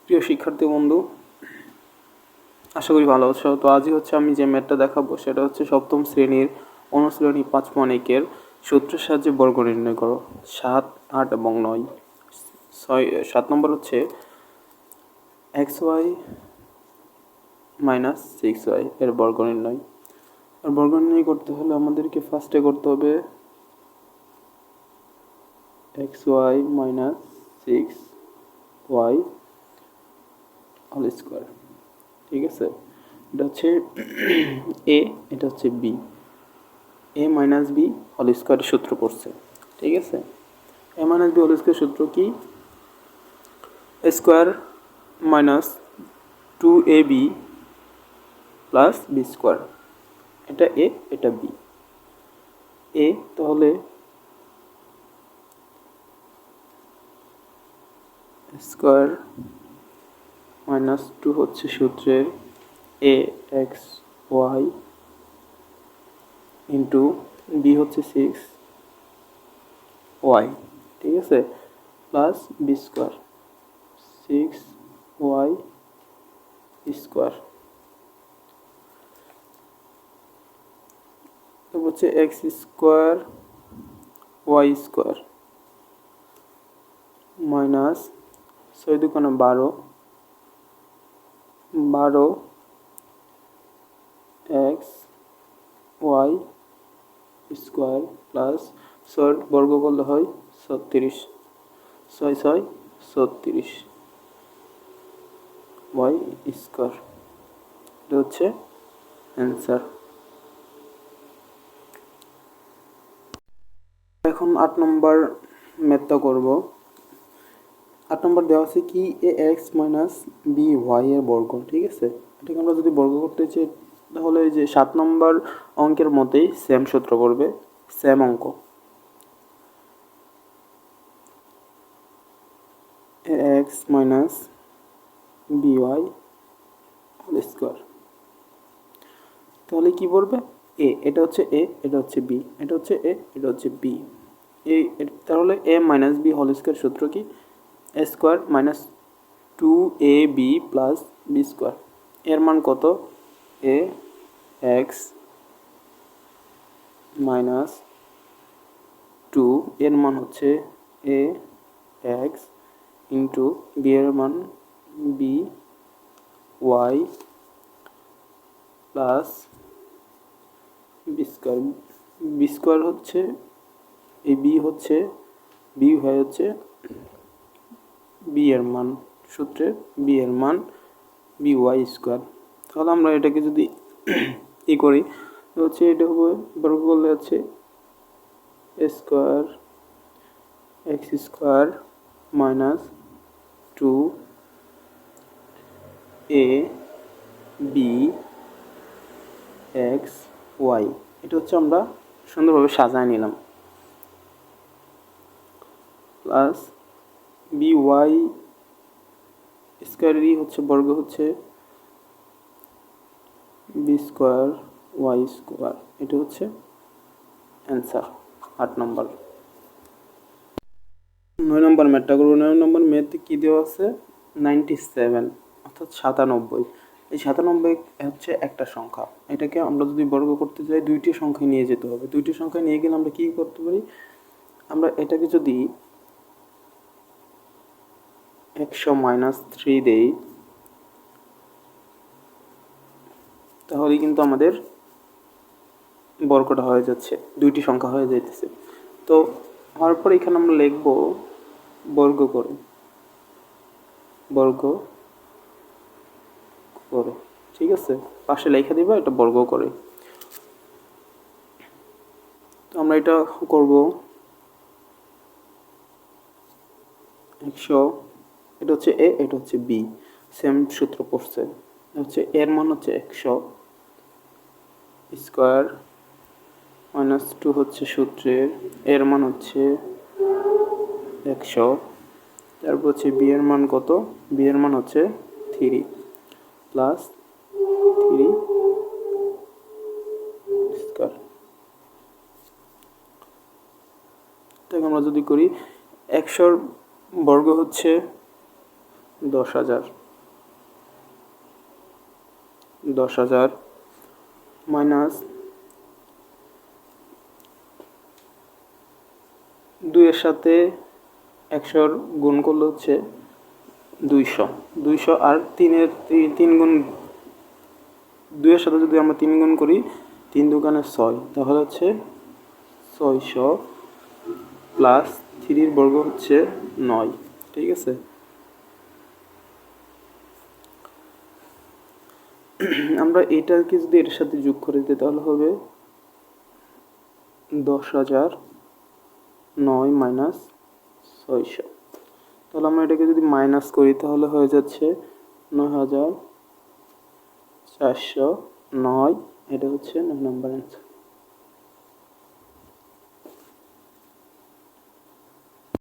প্রিয় শিক্ষার্থী বন্ধু, আশা করি ভালো আছো। তো আজই আমি যে ম্যাথটা দেখাবো সেটা হচ্ছে সপ্তম শ্রেণীর অনুশীলনী 5.1-এর সূত্রের সাহায্যে বর্গ নির্ণয় করো। 7, 8 এবং 9। 7 নম্বর হচ্ছে xy - 6y এর বর্গ নির্ণয়। আর বর্গ নির্ণয় করতে হলে আমাদেরকে ফার্স্টে করতে হবে xy - 6y হোল স্কোয়ার। ঠিক আছে, এটা হচ্ছে এ, এটা হচ্ছে B. A minus B whole স্কোয়ারের সূত্র পড়ছে। ঠিক আছে, A minus B whole square সূত্র কি? A square minus 2ab plus B square. এটা এ, এটা বি। এ তাহলে স্কোয়ার মাইনাস 2 হচ্ছে সূত্রের এ এক্স ওয়াই ইন্টু বি হচ্ছে 6y। ঠিক আছে, plus B square 6y square. তারপর হচ্ছে x square y square minus 6 দুগুণে 12 এক্স ওয়াই স্কোয়ার প্লাস 6 বর্গ করলে হয় 36, 6 6 36 ওয়াই স্কোয়ার। এটা হচ্ছে অ্যান্সার। এখন 8 নম্বর ম্যাথটা করব। 8 নম্বর দেওয়া আছে কি, এ এক্স মাইনাস বি ওয়াই এর বর্গ। ঠিক আছে, এটাকে আমরা যদি বর্গ করতে চাই তাহলে এই যে 7 নম্বর অঙ্কের মতেই সেম সূত্র পড়বে, সেম অঙ্ক। A X minus B Y whole square. তাহলে কি পড়বে? এ, এটা হচ্ছে এ, এটা হচ্ছে বি, এটা হচ্ছে এ, এটা হচ্ছে বি। এই তাহলে A minus B whole square সূত্র কি? A square minus 2ab plus B square. এর মান কত? এ এক্স মাইনাস 2, এর মান হচ্ছে এ এক্স ইন্টু বি এর মান b y plus B square. B square হচ্ছে এই বি হচ্ছে বি হয়ে হচ্ছে বি এর মান, সূত্রের বি এর মান বি ওয়াই স্কোয়ার। তাহলে আমরা এটাকে যদি ই করি হচ্ছে এটা হবে বর্গ করলে হচ্ছে এ square x square minus 2 A B x Y. এটা হচ্ছে আমরা সুন্দরভাবে সাজায় নিলাম, প্লাস বি ওয়াই স্কোয়ারেরই হচ্ছে বর্গ হচ্ছে বি স্কোয়ার ওয়াই স্কোয়ার। এটা হচ্ছে অ্যান্সার 8 নম্বর। 9 নম্বর ম্যাথটা করবো। 9 নম্বর ম্যাথে কী দেওয়া আছে? 97 অর্থাৎ 97। এই 97 হচ্ছে একটা সংখ্যা। এটাকে আমরা যদি বর্গ করতে চাই দুইটি সংখ্যায় নিয়ে যেতে হবে। দুইটি সংখ্যায় নিয়ে গেলে আমরা কী করতে পারি? আমরা এটাকে যদি 100 - 3 দেই তাহলে কিন্তু আমাদের বর্গটা হয়ে যাচ্ছে, দুইটি সংখ্যা হয়ে যাইতেছে। তো হওয়ার পর এখানে আমরা লিখব বর্গ করে, বর্গ করে। ঠিক আছে, পাশে লেখা দিব এটা বর্গ করে। তো আমরা এটা করব 100, এটা হচ্ছে এ, এটা হচ্ছে বি, সেম সূত্র পড়ছে। হচ্ছে এর মান হচ্ছে 100 স্কোয়ার মাইনাস 2 হচ্ছে সূত্রের এর মান হচ্ছে 100। তারপর হচ্ছে বি এর মান কত? বি এর মান হচ্ছে 3 প্লাস 3 স্কোয়ার। তাকে আমরা যদি করি 100 বর্গ হচ্ছে 10,000 10,000 মাইনাস 2 এর সাথে 100 গুণ করলে হচ্ছে 200 আর 3 গুণ 2 এর সাথে যদি আমরা 3 গুণ করি 3 দুগুণে 6 তাহলে হচ্ছে 600 প্লাস 3 এর বর্গ হচ্ছে 9। ঠিক আছে, আমরা এটাকে যদি এর সাথে যোগ করে দিই তাহলে হবে 10,000 9 মাইনাস 600। তাহলে আমরা এটাকে যদি মাইনাস করি তাহলে হয়ে যাচ্ছে 9,409। এটা হচ্ছে 9 নম্বর অ্যান্সার।